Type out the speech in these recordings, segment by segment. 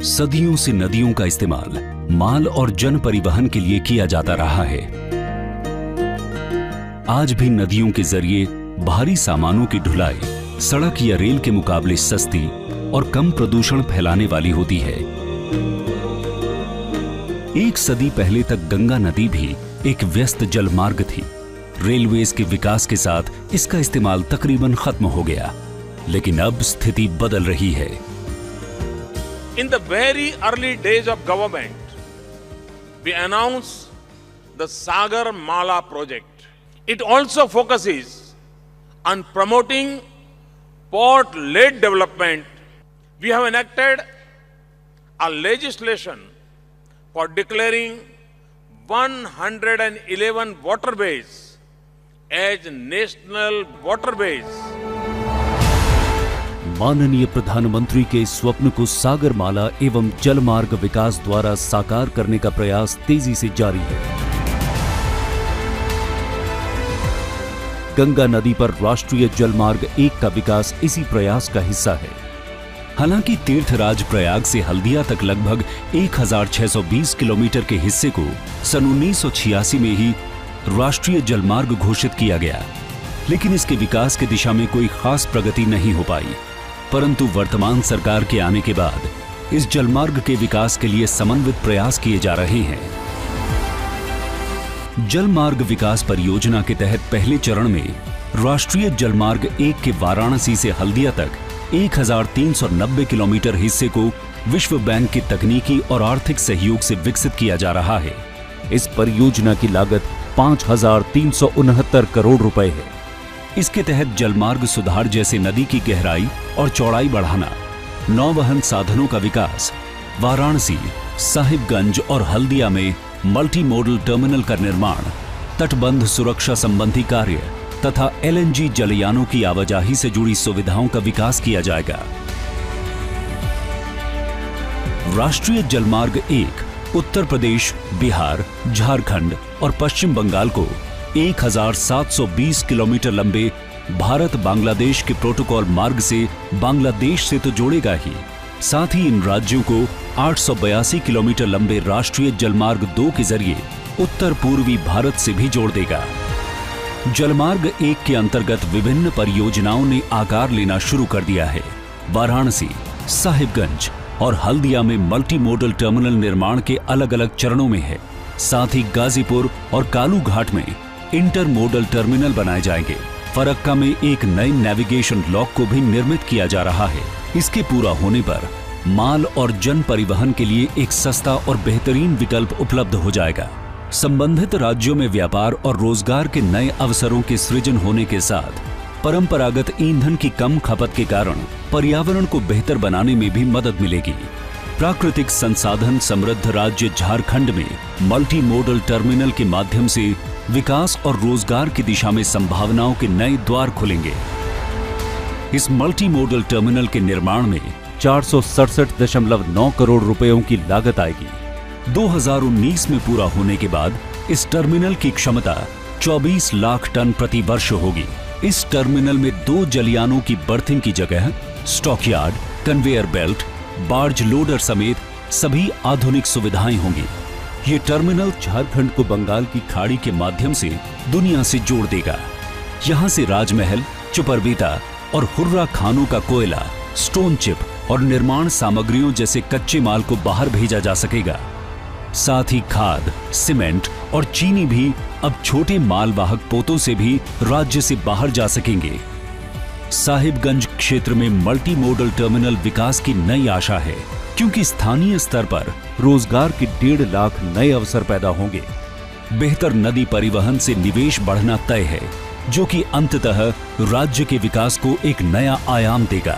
सदियों से नदियों का इस्तेमाल माल और जन परिवहन के लिए किया जाता रहा है। आज भी नदियों के जरिए भारी सामानों की ढुलाई सड़क या रेल के मुकाबले सस्ती और कम प्रदूषण फैलाने वाली होती है। एक सदी पहले तक गंगा नदी भी एक व्यस्त जलमार्ग थी। रेलवेज के विकास के साथ इसका इस्तेमाल तकरीबन खत्म हो गया, लेकिन अब स्थिति बदल रही है। In the very early days of government, we announced the Sagar Mala project. It also focuses on promoting port-led development. We have enacted a legislation for declaring 111 waterways as national waterways. माननीय प्रधानमंत्री के स्वप्न को सागरमाला एवं जलमार्ग विकास द्वारा साकार करने का प्रयास तेजी से जारी है। गंगा नदी पर राष्ट्रीय जलमार्ग 1 का विकास इसी प्रयास का हिस्सा है। हालांकि तीर्थराज प्रयाग से हल्दिया तक लगभग 1620 किलोमीटर के हिस्से को सन 1986 में ही राष्ट्रीय जलमार्ग घोषित किया गया, लेकिन इसके विकास की दिशा में कोई खास प्रगति नहीं हो पाई। परंतु वर्तमान सरकार के आने के बाद इस जलमार्ग के विकास के लिए समन्वित प्रयास किए जा रहे हैं। जलमार्ग विकास परियोजना के तहत पहले चरण में राष्ट्रीय जलमार्ग 1 के वाराणसी से हल्दिया तक 1390 किलोमीटर हिस्से को विश्व बैंक के तकनीकी और आर्थिक सहयोग से विकसित किया जा रहा है। इस परियोजना की लागत 5369 करोड़ रुपए है। इसके तहत जलमार्ग सुधार जैसे नदी की गहराई और चौड़ाई बढ़ाना, नौवहन साधनों का विकास, वाराणसी, साहिबगंज और हल्दिया में मल्टी मॉडल टर्मिनल का निर्माण, तटबंध सुरक्षा संबंधी कार्य तथा LNG जलयानों की आवाजाही से जुड़ी सुविधाओं का विकास किया जाएगा। राष्ट्रीय जलमार्ग 1 उत्तर प्रदेश, बिहार, झारखंड और पश्चिम बंगाल को 1720 किलोमीटर लंबे भारत बांग्लादेश के प्रोटोकॉल मार्ग से बांग्लादेश से तो जोड़ेगा ही, साथ ही इन राज्यों को 882 किलोमीटर लंबे राष्ट्रीय जलमार्ग 2 के जरिए उत्तर पूर्वी भारत से भी जोड़ देगा। जलमार्ग 1 के अंतर्गत विभिन्न परियोजनाओं ने आकार लेना शुरू कर दिया है। वाराणसी, साहिबगंज और हल्दिया में मल्टी मॉडल टर्मिनल निर्माण के अलग अलग चरणों में है। साथ ही गाजीपुर और कालू घाट में इंटर मॉडल टर्मिनल बनाए जाएंगे। फरक्का में एक नई नेविगेशन लॉक को भी निर्मित किया जा रहा है। इसके पूरा होने पर माल और जन परिवहन के लिए एक सस्ता और बेहतरीन विकल्प उपलब्ध हो जाएगा। संबंधित राज्यों में व्यापार और रोजगार के नए अवसरों के सृजन होने के साथ परंपरागत ईंधन की कम खपत के कारण पर्यावरण को बेहतर बनाने में भी मदद मिलेगी। प्राकृतिक संसाधन समृद्ध राज्य झारखंड में मल्टी मॉडल टर्मिनल के माध्यम से विकास और रोजगार की दिशा में संभावनाओं के नए द्वार खुलेंगे। इस मल्टी मॉडल टर्मिनल के निर्माण में 467.9 करोड़ रुपयों की लागत आएगी। 2019 में पूरा होने के बाद इस टर्मिनल की क्षमता 24 लाख टन प्रति वर्ष होगी। इस टर्मिनल में 2 जलयानों की बर्थिंग की जगह stockyard, conveyor belt, barge loader समेत सभी आधुनिक सुविधाएं होंगी। ये टर्मिनल झारखंड को बंगाल की खाड़ी के माध्यम से दुनिया से जोड़ देगा। यहाँ से राजमहल, चुपरबीता और हुर्रा खानों का कोयला, स्टोन चिप और निर्माण सामग्रियों जैसे कच्चे माल को बाहर भेजा जा सकेगा। साथ ही खाद, सीमेंट और चीनी भी अब छोटे मालवाहक पोतों से भी राज्य से बाहर जा सकेंगे। साहिबगंज क्षेत्र में मल्टी मॉडल टर्मिनल विकास की नई आशा है, क्योंकि स्थानीय स्तर पर रोजगार के 1.5 लाख नए अवसर पैदा होंगे। बेहतर नदी परिवहन से निवेश बढ़ना तय है, जो कि अंततः राज्य के विकास को एक नया आयाम देगा।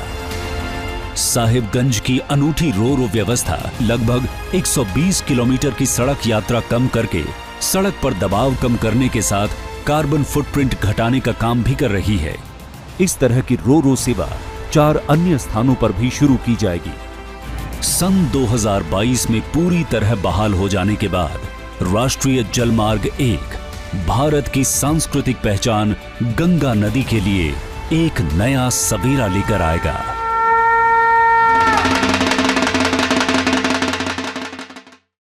साहिबगंज की अनूठी रो व्यवस्था लगभग 120 किलोमीटर की सड़क यात्रा कम करके सड़क पर दबाव कम करने के साथ कार्बन फुटप्रिंट घटाने का काम भी कर रही है। इस तरह की रो सेवा 4 अन्य स्थानों पर भी शुरू की जाएगी। सन 2022 में पूरी तरह बहाल हो जाने के बाद राष्ट्रीय जलमार्ग 1 भारत की सांस्कृतिक पहचान गंगा नदी के लिए एक नया सवेरा लेकर आएगा।